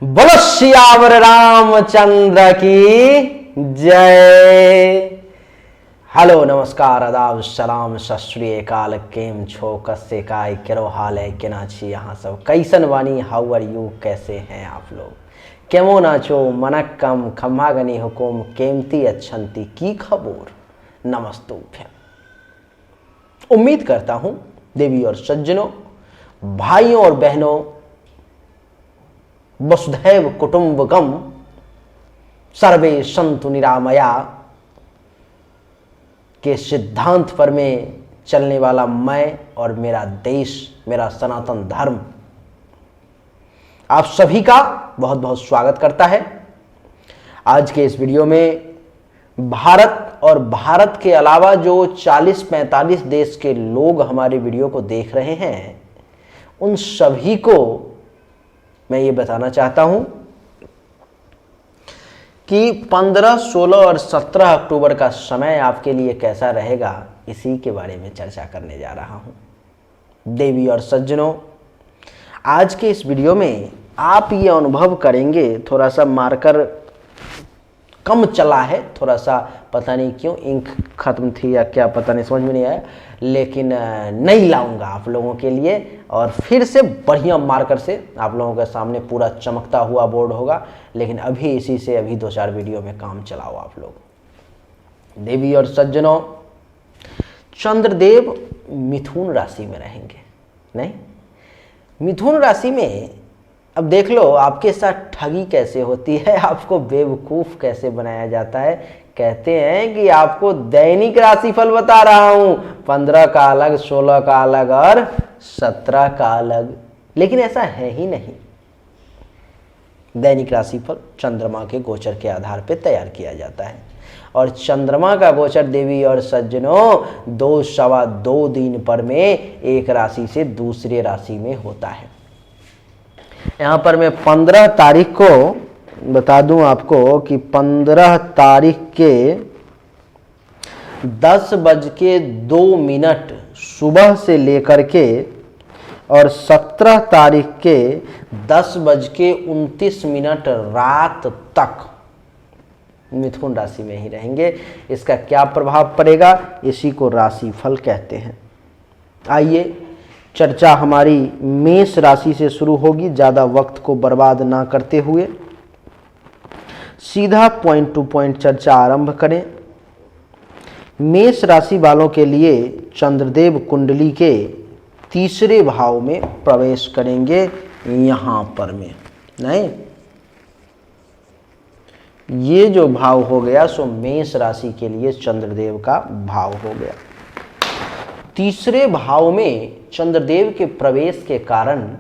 बोलो सियावर रामचंद्र की जय। हेलो नमस्कार आदाब सलाम सत श्री अकाल। केम छो कस्से काय केरो हाल है केना छी यहाँ सब कैसन वानी हाउ आर यू कैसे हैं आप लोग केमो नाचो मनक्कम खम्मागनी हुकुम केमती अच्छंती की खबर नमस्तुभ्यं। उम्मीद करता हूँ देवी और सज्जनों भाइयों और बहनों वसुधैव कुटुंबकम सर्वे संतु निरामया के सिद्धांत पर में चलने वाला मैं और मेरा देश मेरा सनातन धर्म आप सभी का बहुत बहुत स्वागत करता है। आज के इस वीडियो में भारत और भारत के अलावा जो 40-45 देश के लोग हमारे वीडियो को देख रहे हैं उन सभी को मैं ये बताना चाहता हूं कि 15, 16 और 17 अक्टूबर का समय आपके लिए कैसा रहेगा, इसी के बारे में चर्चा करने जा रहा हूं। देवी और सज्जनों, आज के इस वीडियो में आप ये अनुभव करेंगे, थोड़ा सा मार्कर कम चला है, थोड़ा सा पता नहीं क्यों इंक खत्म थी या क्या पता नहीं, समझ में नहीं आया, लेकिन नहीं लाऊंगा आप लोगों के लिए और फिर से बढ़िया मार्कर से आप लोगों के सामने पूरा चमकता हुआ बोर्ड होगा। लेकिन अभी इसी से अभी 2-4 वीडियो में काम चलाओ आप लोग। देवी और सज्जनों, चंद्रदेव मिथुन राशि में रहेंगे। नहीं, मिथुन राशि में अब देख लो आपके साथ ठगी कैसे होती है, आपको बेवकूफ़ कैसे बनाया जाता है। कहते हैं कि आपको दैनिक राशिफल बता रहा हूं, 15 का अलग, 16 का अलग और 17 का अलग, लेकिन ऐसा है ही नहीं। दैनिक राशिफल चंद्रमा के गोचर के आधार पर तैयार किया जाता है और चंद्रमा का गोचर देवी और सज्जनों 2-2.25 दिन पर में एक राशि से दूसरे राशि में होता है। यहाँ पर मैं 15 तारीख को बता दूं आपको कि 15 तारीख के 10:02 सुबह से लेकर के और 17 तारीख के 10:29 रात तक मिथुन राशि में ही रहेंगे। इसका क्या प्रभाव पड़ेगा, इसी को राशिफल कहते हैं। आइए चर्चा हमारी मेष राशि से शुरू होगी। ज़्यादा वक्त को बर्बाद ना करते हुए सीधा पॉइंट टू पॉइंट चर्चा आरंभ करें। मेष राशि वालों के लिए चंद्रदेव कुंडली के तीसरे भाव में प्रवेश करेंगे। यहाँ पर में नहीं, ये जो भाव हो गया सो मेष राशि के लिए चंद्रदेव का भाव हो गया। तीसरे भाव में चंद्रदेव के प्रवेश के कारण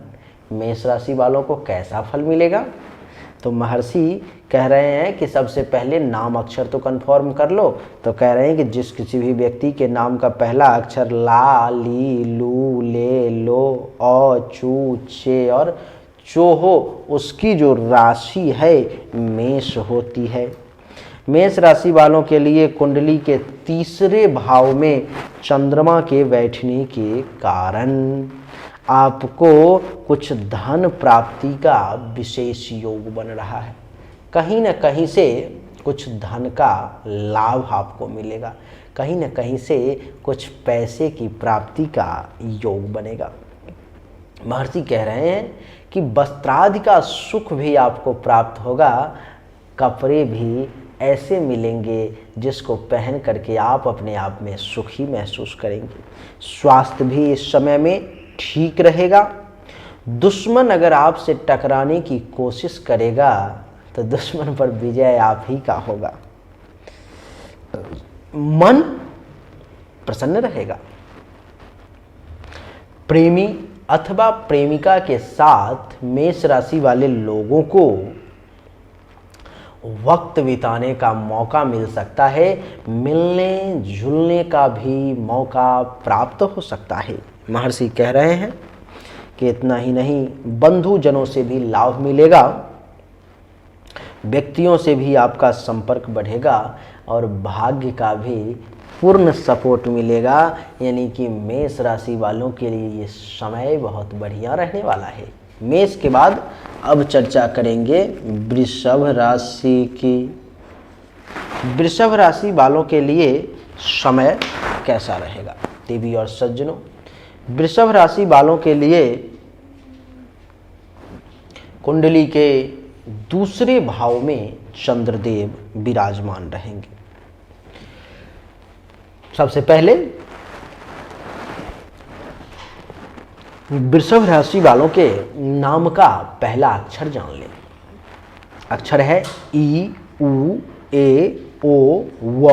मेष राशि वालों को कैसा फल मिलेगा, तो महर्षि कह रहे हैं कि सबसे पहले नाम अक्षर तो कंफर्म कर लो। तो कह रहे हैं कि जिस किसी भी व्यक्ति के नाम का पहला अक्षर ला, ली, लू, ले, लो, औ, चू, चे और चो हो, उसकी जो राशि है मेष होती है। मेष राशि वालों के लिए कुंडली के तीसरे भाव में चंद्रमा के बैठने के कारण आपको कुछ धन प्राप्ति का विशेष योग बन रहा है। कहीं न कहीं से कुछ धन का लाभ आपको मिलेगा, कहीं न कहीं से कुछ पैसे की प्राप्ति का योग बनेगा। महर्षि कह रहे हैं कि वस्त्रादि का सुख भी आपको प्राप्त होगा, कपड़े भी ऐसे मिलेंगे जिसको पहन करके आप अपने आप में सुखी महसूस करेंगे। स्वास्थ्य भी इस समय में ठीक रहेगा। दुश्मन अगर आपसे टकराने की कोशिश करेगा तो दुश्मन पर विजय आप ही का होगा। मन प्रसन्न रहेगा। प्रेमी अथवा प्रेमिका के साथ मेष राशि वाले लोगों को वक्त बिताने का मौका मिल सकता है, मिलने जुलने का भी मौका प्राप्त हो सकता है। महर्षि कह रहे हैं कि इतना ही नहीं, बंधुजनों से भी लाभ मिलेगा, व्यक्तियों से भी आपका संपर्क बढ़ेगा और भाग्य का भी पूर्ण सपोर्ट मिलेगा। यानी कि मेष राशि वालों के लिए ये समय बहुत बढ़िया रहने वाला है। मेष के बाद अब चर्चा करेंगे वृषभ राशि की। वृषभ राशि वालों के लिए समय कैसा रहेगा? देवी और सज्जनों, वृषभ राशि वालों के लिए कुंडली के दूसरे भाव में चंद्रदेव विराजमान रहेंगे। सबसे पहले वृषभ राशि वालों के नाम का पहला अक्षर जान लें। अक्षर है ई, उ, ए, ओ, व,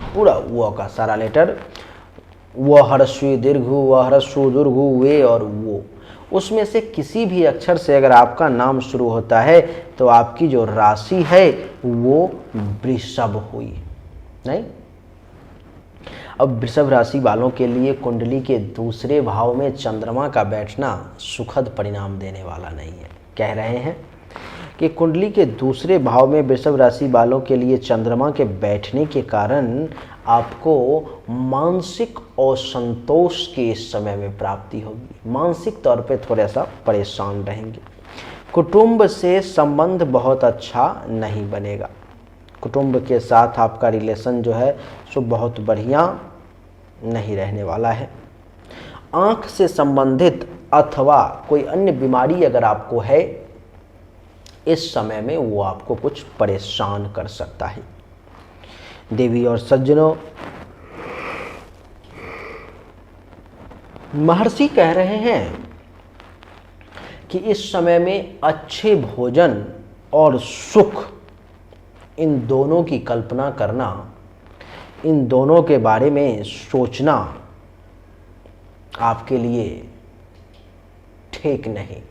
पूरा व का सारा लेटर, व ह्रस्व दीर्घ, व ह्रस्व दीर्घ, वे और वो। उसमें से किसी भी अक्षर से अगर आपका नाम शुरू होता है तो आपकी जो राशि है वो वृषभ हुई। नहीं, अब वृषभ राशि वालों के लिए कुंडली के दूसरे भाव में चंद्रमा का बैठना सुखद परिणाम देने वाला नहीं है। कह रहे हैं कि कुंडली के दूसरे भाव में वृषभ राशि वालों के लिए चंद्रमा के बैठने के कारण आपको मानसिक असंतोष के इस समय में प्राप्ति होगी। मानसिक तौर पे थोड़ा सा परेशान रहेंगे। कुटुंब से संबंध बहुत अच्छा नहीं बनेगा। कुटुंब के साथ आपका रिलेशन जो है सो बहुत बढ़िया नहीं रहने वाला है। आँख से संबंधित अथवा कोई अन्य बीमारी अगर आपको है इस समय में वो आपको कुछ परेशान कर सकता है। देवी और सज्जनों, महर्षि कह रहे हैं कि इस समय में अच्छे भोजन और सुख, इन दोनों की कल्पना करना, इन दोनों के बारे में सोचना आपके लिए ठीक नहीं,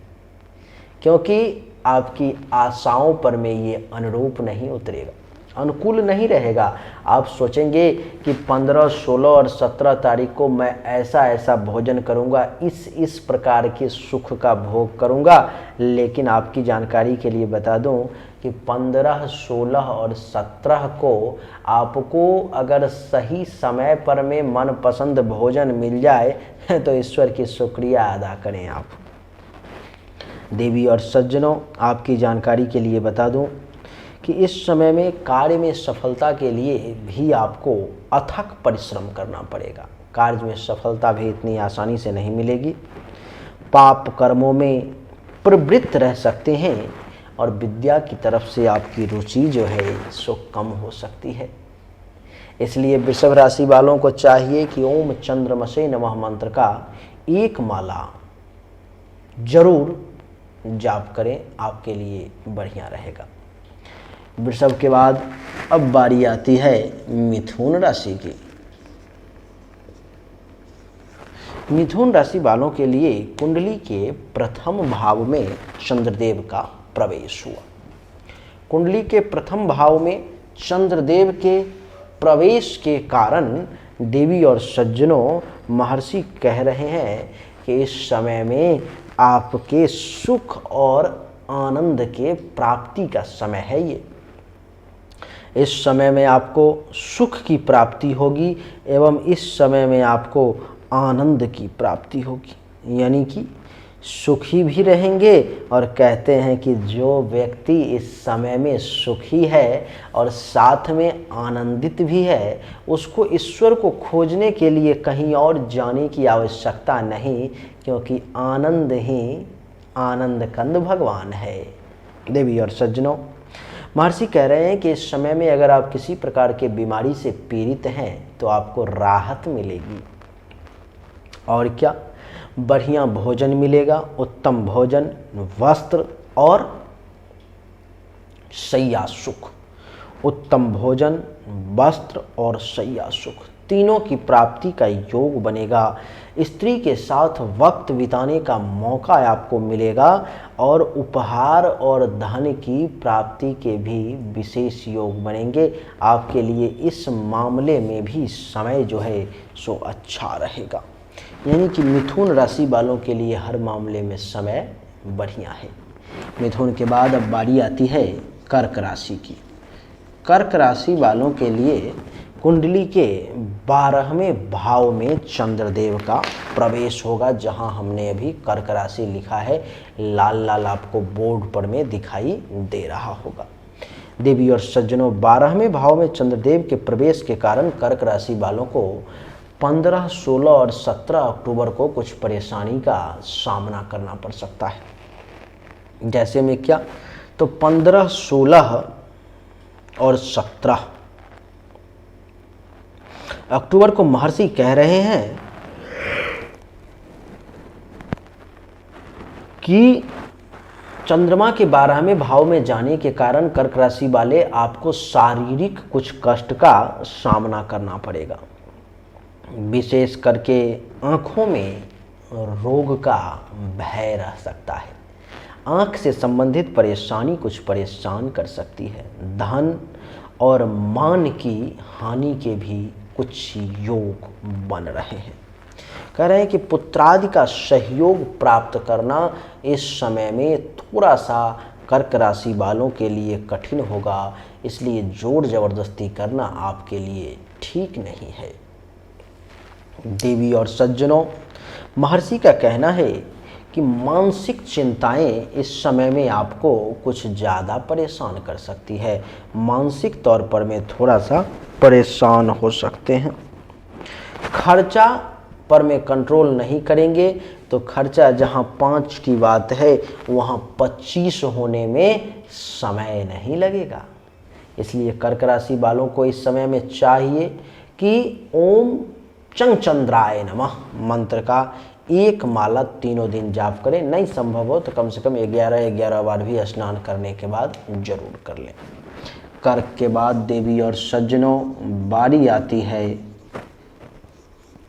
क्योंकि आपकी आशाओं पर में ये अनुरूप नहीं उतरेगा, अनुकूल नहीं रहेगा। आप सोचेंगे कि 15, 16 और 17 तारीख को मैं ऐसा ऐसा भोजन करूंगा, इस प्रकार के सुख का भोग करूंगा, लेकिन आपकी जानकारी के लिए बता दूं कि 15, 16 और 17 को आपको अगर सही समय पर में मनपसंद भोजन मिल जाए तो ईश्वर की शुक्रिया अदा करें आप। देवी और सज्जनों, आपकी जानकारी के लिए बता दूं कि इस समय में कार्य में सफलता के लिए भी आपको अथक परिश्रम करना पड़ेगा। कार्य में सफलता भी इतनी आसानी से नहीं मिलेगी। पाप कर्मों में प्रवृत्त रह सकते हैं और विद्या की तरफ से आपकी रुचि जो है सो कम हो सकती है। इसलिए वृषभ राशि वालों को चाहिए कि ओम चंद्रमसे नमः मंत्र का एक माला जरूर जाप करें, आपके लिए बढ़िया रहेगा। वृषभ के बाद अब बारी आती है मिथुन राशि की। मिथुन राशि वालों के लिए कुंडली के प्रथम भाव में चंद्रदेव का प्रवेश हुआ। कुंडली के प्रथम भाव में चंद्रदेव के प्रवेश के कारण देवी और सज्जनों, महर्षि कह रहे हैं कि इस समय में आपके सुख और आनंद के प्राप्ति का समय है। ये इस समय में आपको सुख की प्राप्ति होगी एवं इस समय में आपको आनंद की प्राप्ति होगी, यानी कि सुखी भी रहेंगे। और कहते हैं कि जो व्यक्ति इस समय में सुखी है और साथ में आनंदित भी है, उसको ईश्वर को खोजने के लिए कहीं और जाने की आवश्यकता नहीं, क्योंकि आनंद ही आनंद कंद भगवान है। देवी और सज्जनों, महर्षि कह रहे हैं कि इस समय में अगर आप किसी प्रकार के बीमारी से पीड़ित हैं तो आपको राहत मिलेगी। और क्या, बढ़िया भोजन मिलेगा, उत्तम भोजन, वस्त्र और शैया सुख। उत्तम भोजन, वस्त्र और शैया सुख, तीनों की प्राप्ति का योग बनेगा। स्त्री के साथ वक्त बिताने का मौका आपको मिलेगा और उपहार और धन की प्राप्ति के भी विशेष योग बनेंगे। आपके लिए इस मामले में भी समय जो है सो अच्छा रहेगा, यानी कि मिथुन राशि वालों के लिए हर मामले में समय बढ़िया है। मिथुन के बाद अब बारी आती है कर्क राशि की। कर्क राशि वालों के लिए कुंडली के 12वें भाव में चंद्रदेव का प्रवेश होगा, जहां हमने अभी कर्क राशि लिखा है, लाल लाल आपको बोर्ड पर में दिखाई दे रहा होगा। देवी और सज्जनों, 12वें भाव में चंद्रदेव के प्रवेश के कारण कर्क राशि वालों को 15, 16 और 17 अक्टूबर को कुछ परेशानी का सामना करना पड़ सकता है। जैसे में क्या, तो 15, 16 और 17 अक्टूबर को महर्षि कह रहे हैं कि चंद्रमा के 12वें भाव में जाने के कारण कर्क राशि वाले आपको शारीरिक कुछ कष्ट का सामना करना पड़ेगा। विशेष करके आँखों में रोग का भय रह सकता है। आँख से संबंधित परेशानी कुछ परेशान कर सकती है। धन और मान की हानि के भी कुछ योग बन रहे हैं। कह रहे हैं कि पुत्रादि का सहयोग प्राप्त करना इस समय में थोड़ा सा कर्क राशि वालों के लिए कठिन होगा, इसलिए जोर जबरदस्ती करना आपके लिए ठीक नहीं है। देवी और सज्जनों, महर्षि का कहना है कि मानसिक चिंताएं इस समय में आपको कुछ ज़्यादा परेशान कर सकती है। मानसिक तौर पर में थोड़ा सा परेशान हो सकते हैं। खर्चा पर में कंट्रोल नहीं करेंगे तो खर्चा जहां 5 की बात है वहां 25 होने में समय नहीं लगेगा। इसलिए कर्क राशि वालों को इस समय में चाहिए कि ओम चंद्राय नमः मंत्र का 1 माला तीनों दिन जाप करें। नहीं संभव हो तो कम से कम 11 बार भी स्नान करने के बाद जरूर कर लें। कर्क के बाद देवी और सज्जनों, बारी आती है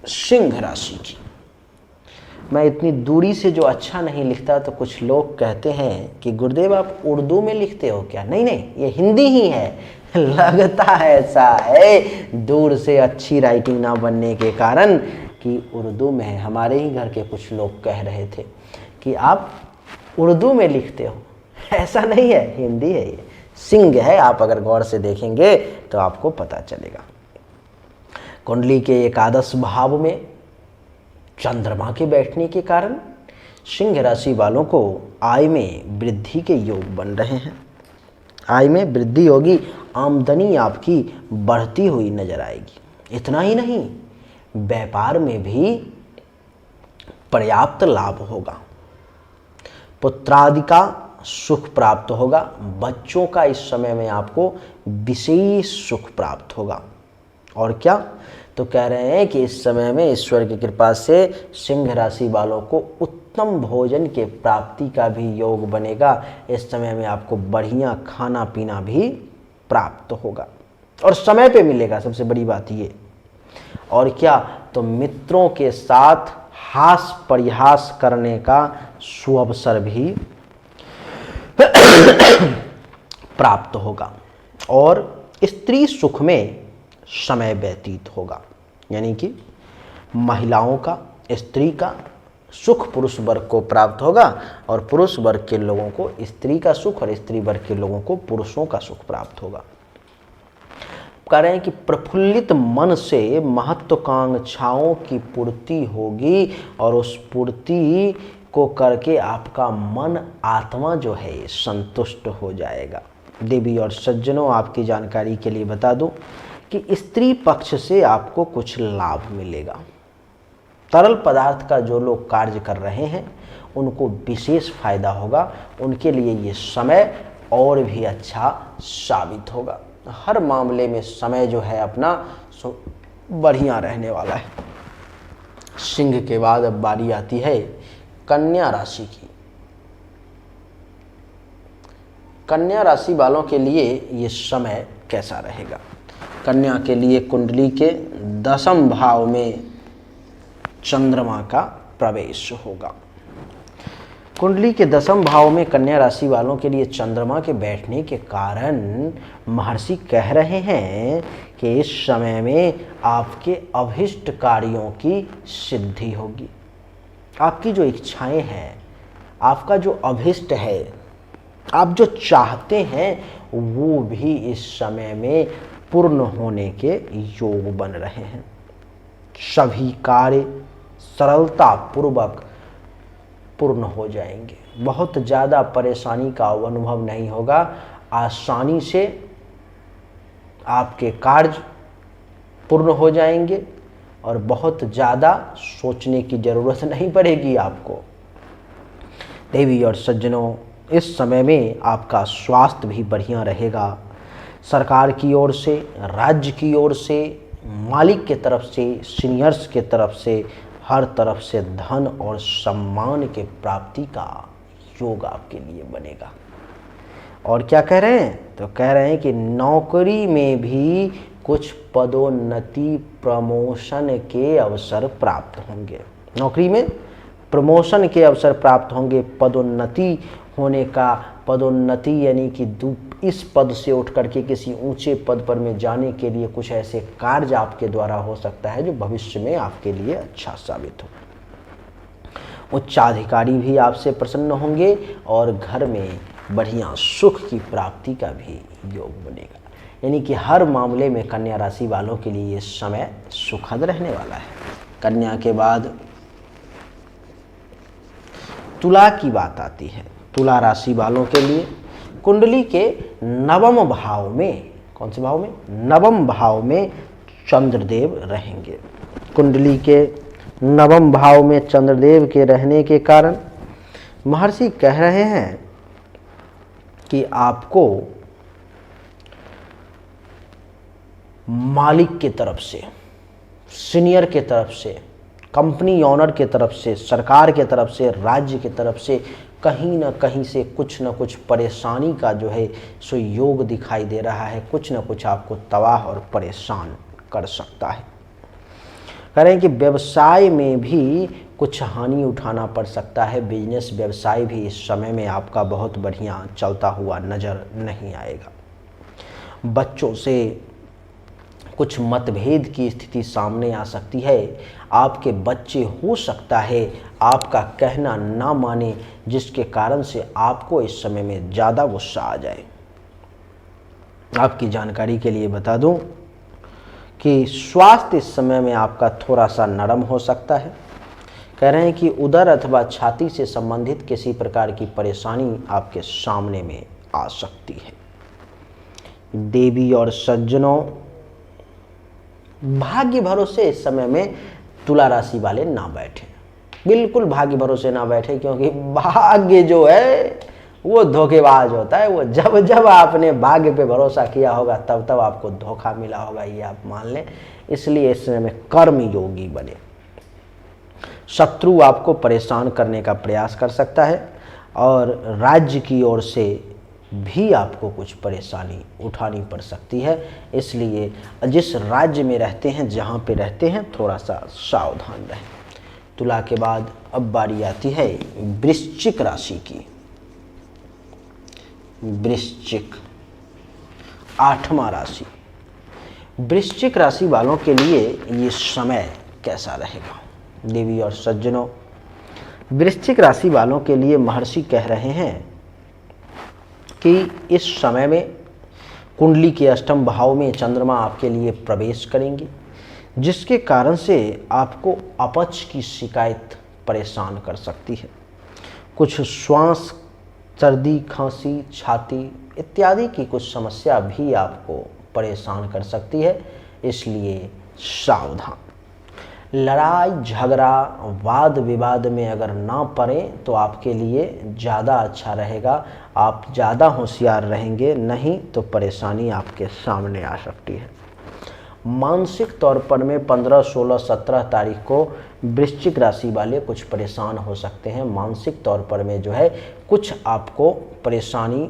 सिंह राशि की। मैं इतनी दूरी से जो अच्छा नहीं लिखता तो कुछ लोग कहते हैं कि गुरुदेव आप उर्दू में लिखते हो क्या? नहीं नहीं, ये हिंदी ही है। लगता है ऐसा है दूर से अच्छी राइटिंग ना बनने के कारण कि उर्दू में है। हमारे ही घर के कुछ लोग कह रहे थे कि आप उर्दू में लिखते हो। ऐसा नहीं है, हिंदी है, ये सिंह है। आप अगर गौर से देखेंगे तो आपको पता चलेगा। कुंडली के एकादश भाव में चंद्रमा के बैठने के कारण सिंह राशि वालों को आय में वृद्धि के योग बन रहे हैं। आय में वृद्धि होगी, आमदनी आपकी बढ़ती हुई नजर आएगी। इतना ही नहीं, व्यापार में भी पर्याप्त लाभ होगा। पुत्रादि का सुख प्राप्त होगा। बच्चों का इस समय में आपको विशेष सुख प्राप्त होगा। और क्या, तो कह रहे हैं कि इस समय में ईश्वर की कृपा से सिंह राशि वालों को उत्तम भोजन के प्राप्ति का भी योग बनेगा। इस समय में आपको बढ़िया खाना पीना भी प्राप्त होगा और समय पे मिलेगा, सबसे बड़ी बात ये। और क्या, तो मित्रों के साथ हास परिहास करने का सुअवसर भी प्राप्त होगा और स्त्री सुख में समय व्यतीत होगा। यानी कि महिलाओं का, स्त्री का सुख पुरुष वर्ग को प्राप्त होगा और पुरुष वर्ग के लोगों को स्त्री का सुख और स्त्री वर्ग के लोगों को पुरुषों का सुख प्राप्त होगा। कह रहे हैं कि प्रफुल्लित मन से महत्वाकांक्षाओं की पूर्ति होगी और उस पूर्ति को करके आपका मन आत्मा जो है संतुष्ट हो जाएगा। देवी और सज्जनों, आपकी जानकारी के लिए बता दूं कि स्त्री पक्ष से आपको कुछ लाभ मिलेगा। तरल पदार्थ का जो लोग कार्य कर रहे हैं उनको विशेष फायदा होगा। उनके लिए ये समय और भी अच्छा साबित होगा। हर मामले में समय जो है अपना बढ़िया रहने वाला है। सिंह के बाद अब बारी आती है कन्या राशि की। कन्या राशि वालों के लिए ये समय कैसा रहेगा? कन्या के लिए कुंडली के 10वें भाव में चंद्रमा का प्रवेश होगा। कुंडली के 10वें भाव में कन्या राशि वालों के लिए चंद्रमा के बैठने के कारण महर्षि कह रहे हैं कि इस समय में आपके अभिष्ट कार्यों की सिद्धि होगी। आपकी जो इच्छाएं हैं, आपका जो अभिष्ट है, आप जो चाहते हैं वो भी इस समय में पूर्ण होने के योग बन रहे हैं। सभी कार्य सरलता पूर्वक पूर्ण हो जाएंगे। बहुत ज़्यादा परेशानी का अनुभव नहीं होगा। आसानी से आपके कार्य पूर्ण हो जाएंगे और बहुत ज़्यादा सोचने की ज़रूरत नहीं पड़ेगी आपको। देवी और सज्जनों, इस समय में आपका स्वास्थ्य भी बढ़िया रहेगा। सरकार की ओर से, राज्य की ओर से, मालिक के तरफ से, सीनियर्स के तरफ से, हर तरफ से धन और सम्मान के प्राप्ति का योग आपके लिए बनेगा। और क्या कह रहे हैं? तो कह रहे हैं कि नौकरी में भी कुछ पदोन्नति, प्रमोशन के अवसर प्राप्त होंगे। नौकरी में प्रमोशन के अवसर प्राप्त होंगे। पदोन्नति होने का, पदोन्नति यानी कि इस पद से उठ करके किसी ऊंचे पद पर में जाने के लिए कुछ ऐसे कार्य आपके द्वारा हो सकता है जो भविष्य में आपके लिए अच्छा साबित हो। उच्चाधिकारी भी आपसे प्रसन्न होंगे और घर में बढ़िया सुख की प्राप्ति का भी योग बनेगा। यानी कि हर मामले में कन्या राशि वालों के लिए ये समय सुखद रहने वाला है। कन्या के बाद तुला की बात आती है। तुला राशि वालों के लिए कुंडली के नवम भाव में, कौन से भाव में? नवम भाव में चंद्रदेव रहेंगे। कुंडली के नवम भाव में चंद्रदेव के रहने के कारण महर्षि कह रहे हैं कि आपको मालिक के तरफ से, सीनियर के तरफ से, कंपनी ओनर के तरफ से, सरकार के तरफ से, राज्य के तरफ से कहीं ना कहीं से कुछ ना कुछ परेशानी का जो है सो योग दिखाई दे रहा है। कुछ ना कुछ आपको तबाह और परेशान कर सकता है। कह रहे हैं कि व्यवसाय में भी कुछ हानि उठाना पड़ सकता है। बिजनेस व्यवसाय भी इस समय में आपका बहुत बढ़िया चलता हुआ नज़र नहीं आएगा। बच्चों से कुछ मतभेद की स्थिति सामने आ सकती है। आपके बच्चे हो सकता है आपका कहना ना माने, जिसके कारण से आपको इस समय में ज़्यादा गुस्सा आ जाए। आपकी जानकारी के लिए बता दूं कि स्वास्थ्य इस समय में आपका थोड़ा सा नरम हो सकता है। कह रहे हैं कि उदर अथवा छाती से संबंधित किसी प्रकार की परेशानी आपके सामने में आ सकती है। देवी और सज्जनों, भाग्य भरोसे इस समय में तुला राशि वाले ना बैठे। बिल्कुल भाग्य भरोसे ना बैठे, क्योंकि भाग्य जो है वो धोखेबाज होता है। वो जब जब आपने भाग्य पे भरोसा किया होगा तब तब आपको धोखा मिला होगा, ये आप मान लें। इसलिए इस समय में कर्म योगी बने। शत्रु आपको परेशान करने का प्रयास कर सकता है और राज्य की ओर से भी आपको कुछ परेशानी उठानी पड़ सकती है। इसलिए जिस राज्य में रहते हैं, जहाँ पे रहते हैं, थोड़ा सा सावधान रहें। तुला के बाद अब बारी आती है वृश्चिक राशि की। वृश्चिक 8वां राशि। वृश्चिक राशि वालों के लिए ये समय कैसा रहेगा? देवी और सज्जनों, वृश्चिक राशि वालों के लिए महर्षि कह रहे हैं कि इस समय में कुंडली के अष्टम भाव में चंद्रमा आपके लिए प्रवेश करेंगे, जिसके कारण से आपको अपच की शिकायत परेशान कर सकती है। कुछ श्वास, सर्दी, खांसी, छाती इत्यादि की कुछ समस्या भी आपको परेशान कर सकती है। इसलिए सावधान। लड़ाई झगड़ा, वाद विवाद में अगर ना पड़े तो आपके लिए ज़्यादा अच्छा रहेगा। आप ज़्यादा होशियार रहेंगे, नहीं तो परेशानी आपके सामने आ सकती है। मानसिक तौर पर में 15, 16, 17 तारीख को वृश्चिक राशि वाले कुछ परेशान हो सकते हैं। मानसिक तौर पर में जो है कुछ आपको परेशानी,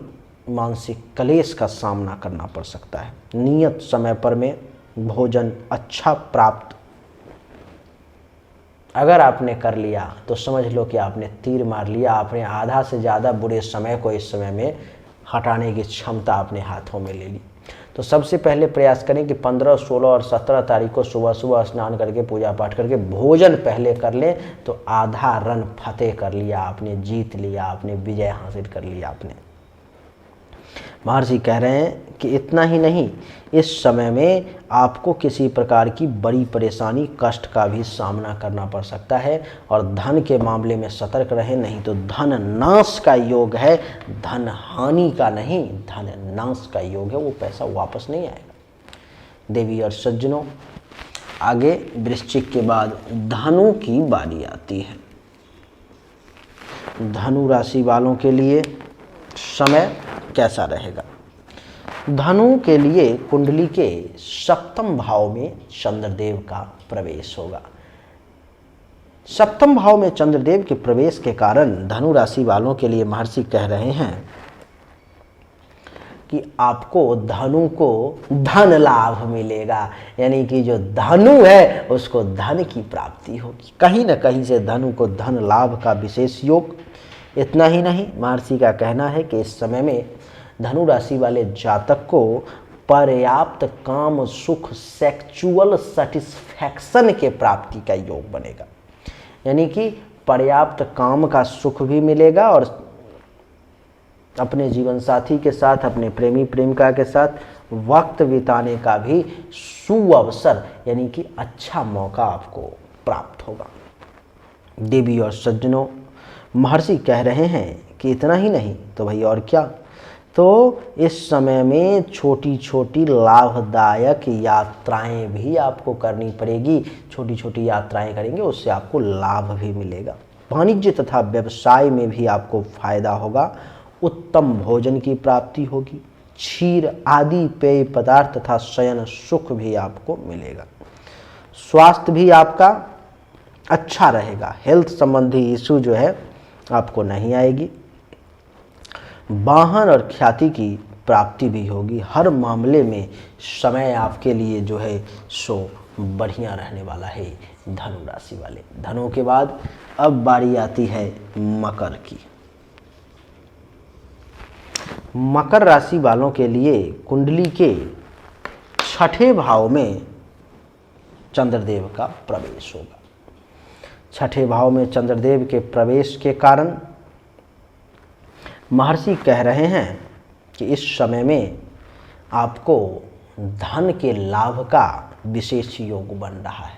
मानसिक क्लेश का सामना करना पड़ सकता है। नियत समय पर में भोजन अच्छा प्राप्त अगर आपने कर लिया तो समझ लो कि आपने तीर मार लिया। आपने आधा से ज़्यादा बुरे समय को इस समय में हटाने की क्षमता अपने हाथों में ले ली। तो सबसे पहले प्रयास करें कि 15, 16 और 17 तारीख को सुबह सुबह स्नान करके पूजा पाठ करके भोजन पहले कर लें, तो आधा रन फतेह कर लिया आपने, जीत लिया आपने, विजय हासिल कर लिया आपने। महर्षि कह रहे हैं कि इतना ही नहीं, इस समय में आपको किसी प्रकार की बड़ी परेशानी, कष्ट का भी सामना करना पड़ सकता है। और धन के मामले में सतर्क रहें, नहीं तो धन नाश का योग है, धन हानि का नहीं, धन नाश का योग है, वो पैसा वापस नहीं आएगा। देवी और सज्जनों, आगे वृश्चिक के बाद धनु की बारी आती है। धनु राशि वालों के लिए समय कैसा रहेगा? धनु के लिए कुंडली के सप्तम भाव में चंद्रदेव का प्रवेश होगा। सप्तम भाव में चंद्रदेव के प्रवेश के कारण धनु राशि वालों के लिए महर्षि कह रहे हैं कि आपको धनु को धन लाभ मिलेगा, यानी कि जो धनु है उसको धन की प्राप्ति होगी, कहीं न कहीं से धनु को धन लाभ का विशेष योग। इतना ही नहीं, महर्षि का कहना है कि इस समय में धनु राशि वाले जातक को पर्याप्त काम सुख, सेक्सुअल सेटिस्फैक्शन के प्राप्ति का योग बनेगा, यानी कि पर्याप्त काम का सुख भी मिलेगा और अपने जीवन साथी के साथ, अपने प्रेमी प्रेमिका के साथ वक्त बिताने का भी सुअवसर, यानी कि अच्छा मौका आपको प्राप्त होगा। देवी और सज्जनों, महर्षि कह रहे हैं कि इतना ही नहीं तो भाई और क्या, तो इस समय में छोटी छोटी लाभदायक यात्राएं भी आपको करनी पड़ेगी। छोटी छोटी यात्राएं करेंगे, उससे आपको लाभ भी मिलेगा। वाणिज्य तथा व्यवसाय में भी आपको फायदा होगा। उत्तम भोजन की प्राप्ति होगी। क्षीर आदि पेय पदार्थ तथा शयन सुख भी आपको मिलेगा। स्वास्थ्य भी आपका अच्छा रहेगा। हेल्थ संबंधी इशू जो है आपको नहीं आएगी। वाहन और ख्याति की प्राप्ति भी होगी। हर मामले में समय आपके लिए जो है सो बढ़िया रहने वाला है धनु राशि वाले। धनु के बाद अब बारी आती है मकर की। मकर राशि वालों के लिए कुंडली के छठे भाव में चंद्रदेव का प्रवेश होगा। छठे भाव में चंद्रदेव के प्रवेश के कारण महर्षि कह रहे हैं कि इस समय में आपको धन के लाभ का विशेष योग बन रहा है,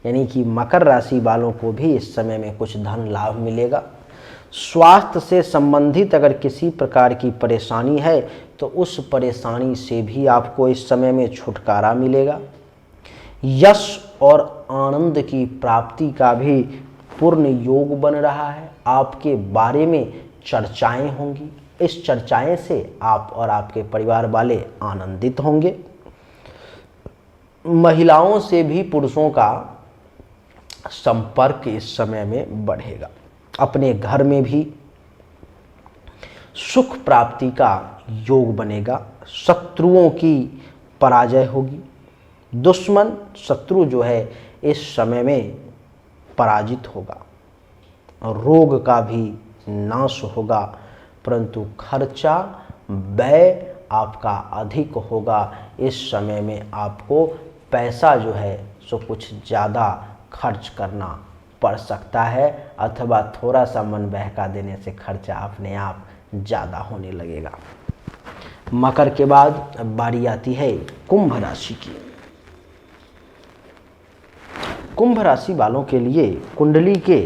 यानी कि मकर राशि वालों को भी इस समय में कुछ धन लाभ मिलेगा। स्वास्थ्य से संबंधित अगर किसी प्रकार की परेशानी है तो उस परेशानी से भी आपको इस समय में छुटकारा मिलेगा। यश और आनंद की प्राप्ति का भी पूर्ण योग बन रहा है। आपके बारे में चर्चाएं होंगी। इस चर्चाएं से आप और आपके परिवार वाले आनंदित होंगे। महिलाओं से भी पुरुषों का संपर्क इस समय में बढ़ेगा। अपने घर में भी सुख प्राप्ति का योग बनेगा। शत्रुओं की पराजय होगी। दुश्मन शत्रु जो है इस समय में पराजित होगा। रोग का भी नाश होगा, परंतु खर्चा व्यय आपका अधिक होगा। इस समय में आपको पैसा जो है सो कुछ ज़्यादा खर्च करना पड़ सकता है, अथवा थोड़ा सा मन बहका देने से खर्चा अपने आप ज़्यादा होने लगेगा। मकर के बाद अब बारी आती है कुंभ राशि की। कुंभ राशि वालों के लिए कुंडली के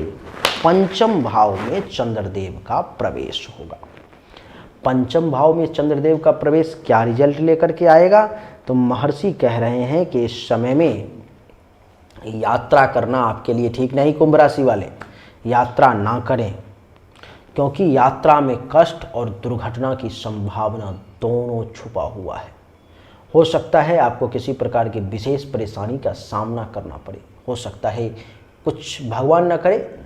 पंचम भाव में चंद्रदेव का प्रवेश होगा। पंचम भाव में चंद्रदेव का प्रवेश क्या रिजल्ट लेकर के आएगा? तो महर्षि कह रहे हैं कि इस समय में यात्रा करना आपके लिए ठीक नहीं। कुंभ राशि वाले यात्रा ना करें, क्योंकि यात्रा में कष्ट और दुर्घटना की संभावना दोनों छुपा हुआ है। हो सकता है आपको किसी प्रकार की विशेष परेशानी का सामना करना पड़े। हो सकता है कुछ भगवान न करे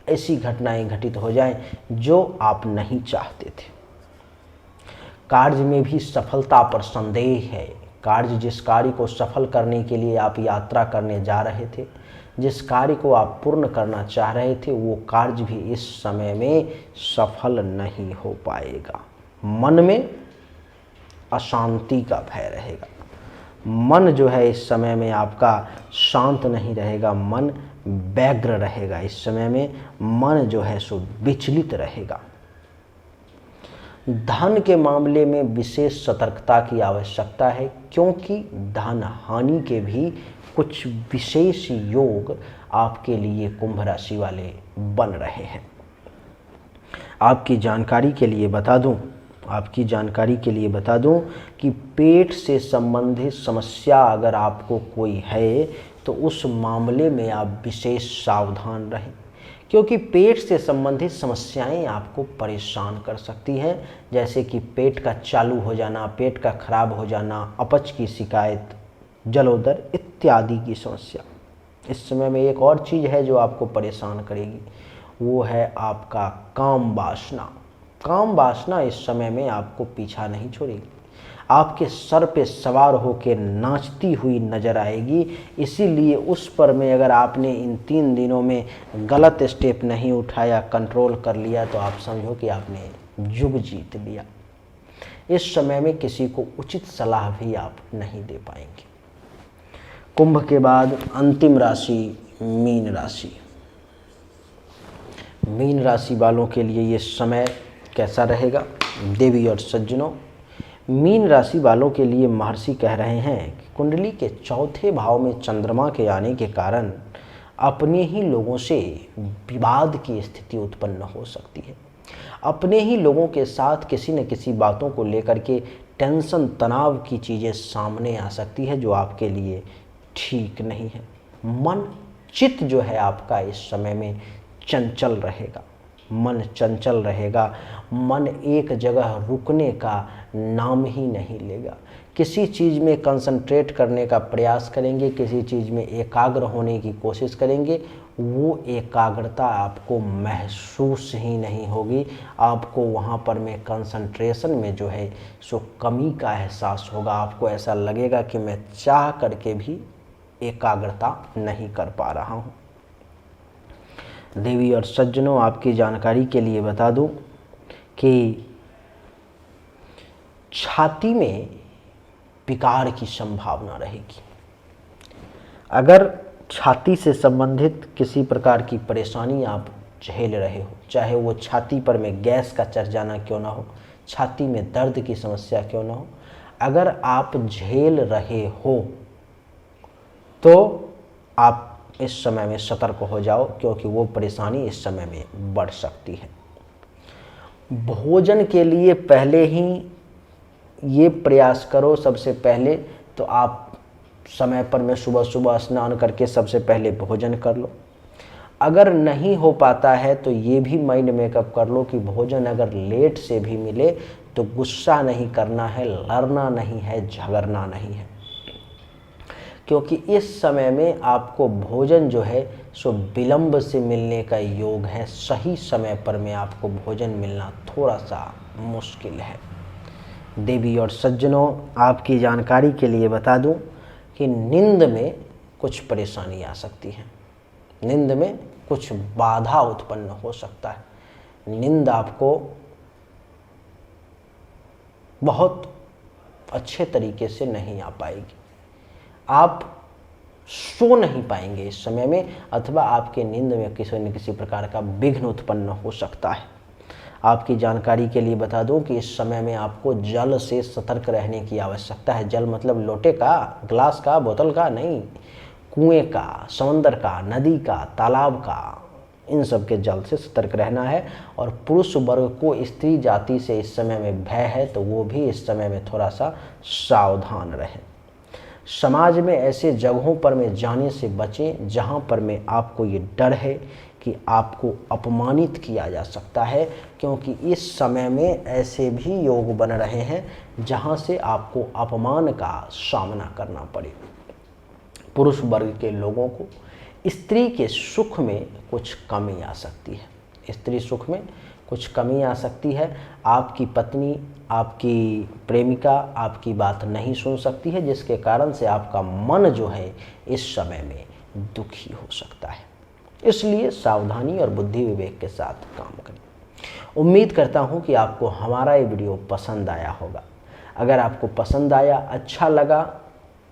ऐसी घटनाएं घटित हो जाएं जो आप नहीं चाहते थे। कार्य में भी सफलता पर संदेह है। जिस कार्य को सफल करने के लिए आप यात्रा करने जा रहे थे, जिस कार्य को आप पूर्ण करना चाह रहे थे, वो कार्य भी इस समय में सफल नहीं हो पाएगा। मन में अशांति का भय रहेगा। मन जो है इस समय में आपका शांत नहीं रहेगा। मन व्यग्र रहेगा। इस समय में मन जो है सो विचलित रहेगा। धन के मामले में विशेष सतर्कता की आवश्यकता है, क्योंकि धन हानि के भी कुछ विशेष योग आपके लिए कुंभ राशि वाले बन रहे हैं। आपकी जानकारी के लिए बता दूं कि पेट से संबंधित समस्या अगर आपको कोई है तो उस मामले में आप विशेष सावधान रहें, क्योंकि पेट से संबंधित समस्याएं आपको परेशान कर सकती हैं, जैसे कि पेट का चालू हो जाना, पेट का खराब हो जाना, अपच की शिकायत, जलोदर इत्यादि की समस्या। इस समय में एक और चीज़ है जो आपको परेशान करेगी, वो है आपका काम वासना। काम वासना इस समय में आपको पीछा नहीं छोड़ेगी, आपके सर पे सवार होकर नाचती हुई नजर आएगी। इसीलिए उस पर में अगर आपने इन 3 दिनों में गलत स्टेप नहीं उठाया, कंट्रोल कर लिया, तो आप समझो कि आपने युग जीत लिया। इस समय में किसी को उचित सलाह भी आप नहीं दे पाएंगे। कुंभ के बाद अंतिम राशि मीन राशि। मीन राशि वालों के लिए ये समय कैसा रहेगा? देवी और सज्जनों, मीन राशि वालों के लिए महर्षि कह रहे हैं कि कुंडली के चौथे भाव में चंद्रमा के आने के कारण अपने ही लोगों से विवाद की स्थिति उत्पन्न हो सकती है। अपने ही लोगों के साथ किसी न किसी बातों को लेकर के टेंशन, तनाव की चीज़ें सामने आ सकती है, जो आपके लिए ठीक नहीं है। मन चित्त जो है आपका इस समय में चंचल रहेगा, मन चंचल रहेगा, मन एक जगह रुकने का नाम ही नहीं लेगा। किसी चीज़ में कंसंट्रेट करने का प्रयास करेंगे, किसी चीज़ में एकाग्र होने की कोशिश करेंगे, वो एकाग्रता आपको महसूस ही नहीं होगी। आपको वहाँ पर में कंसंट्रेशन में जो है सो कमी का एहसास होगा। आपको ऐसा लगेगा कि मैं चाह करके भी एकाग्रता नहीं कर पा रहा हूँ। देवी और सज्जनों, आपकी जानकारी के लिए बता दूं कि छाती में विकार की संभावना रहेगी। अगर छाती से संबंधित किसी प्रकार की परेशानी आप झेल रहे हो, चाहे वो छाती पर में गैस का चढ़ जाना क्यों ना हो, छाती में दर्द की समस्या क्यों ना हो, अगर आप झेल रहे हो तो आप इस समय में सतर्क हो जाओ, क्योंकि वो परेशानी इस समय में बढ़ सकती है। भोजन के लिए पहले ही ये प्रयास करो, सबसे पहले तो आप समय पर में सुबह सुबह स्नान करके सबसे पहले भोजन कर लो। अगर नहीं हो पाता है तो ये भी माइंड मेकअप कर लो कि भोजन अगर लेट से भी मिले तो गुस्सा नहीं करना है, लड़ना नहीं है, झगड़ना नहीं है, क्योंकि इस समय में आपको भोजन जो है सो विलंब से मिलने का योग है। सही समय पर में आपको भोजन मिलना थोड़ा सा मुश्किल है। देवी और सज्जनों, आपकी जानकारी के लिए बता दूं कि नींद में कुछ परेशानी आ सकती है, नींद में कुछ बाधा उत्पन्न हो सकता है। नींद आपको बहुत अच्छे तरीके से नहीं आ पाएगी, आप सो नहीं पाएंगे इस समय में, अथवा आपके नींद में किसी न किसी प्रकार का विघ्न उत्पन्न हो सकता है। आपकी जानकारी के लिए बता दूं कि इस समय में आपको जल से सतर्क रहने की आवश्यकता है। जल मतलब लोटे का, ग्लास का, बोतल का नहीं, कुएं का, समंदर का, नदी का, तालाब का, इन सब के जल से सतर्क रहना है। और पुरुष वर्ग को स्त्री जाति से इस समय में भय है, तो वो भी इस समय में थोड़ा सा सावधान रहें। समाज में ऐसे जगहों पर में जाने से बचें जहां पर में आपको ये डर है कि आपको अपमानित किया जा सकता है, क्योंकि इस समय में ऐसे भी योग बन रहे हैं जहां से आपको अपमान का सामना करना पड़े। पुरुष वर्ग के लोगों को स्त्री के सुख में कुछ कमी आ सकती है, स्त्री सुख में कुछ कमी आ सकती है। आपकी पत्नी, आपकी प्रेमिका आपकी बात नहीं सुन सकती है, जिसके कारण से आपका मन जो है इस समय में दुखी हो सकता है। इसलिए सावधानी और बुद्धि विवेक के साथ काम करें। उम्मीद करता हूं कि आपको हमारा ये वीडियो पसंद आया होगा। अगर आपको पसंद आया, अच्छा लगा,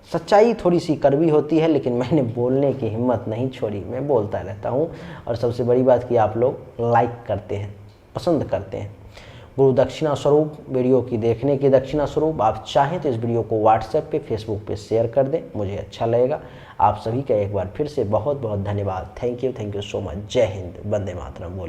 सच्चाई थोड़ी सी कड़वी होती है, लेकिन मैंने बोलने की हिम्मत नहीं छोड़ी, मैं बोलता रहता हूं। और सबसे बड़ी बात कि आप लोग लाइक करते हैं, पसंद करते हैं। गुरु दक्षिणा स्वरूप, वीडियो की देखने की दक्षिणा स्वरूप। आप चाहें तो इस वीडियो को व्हाट्सएप पे, फेसबुक पे शेयर कर दें, मुझे अच्छा लगेगा। आप सभी का एक बार फिर से बहुत बहुत धन्यवाद। Thank you so much. जय हिंद, वंदे मातरम। बोलिए।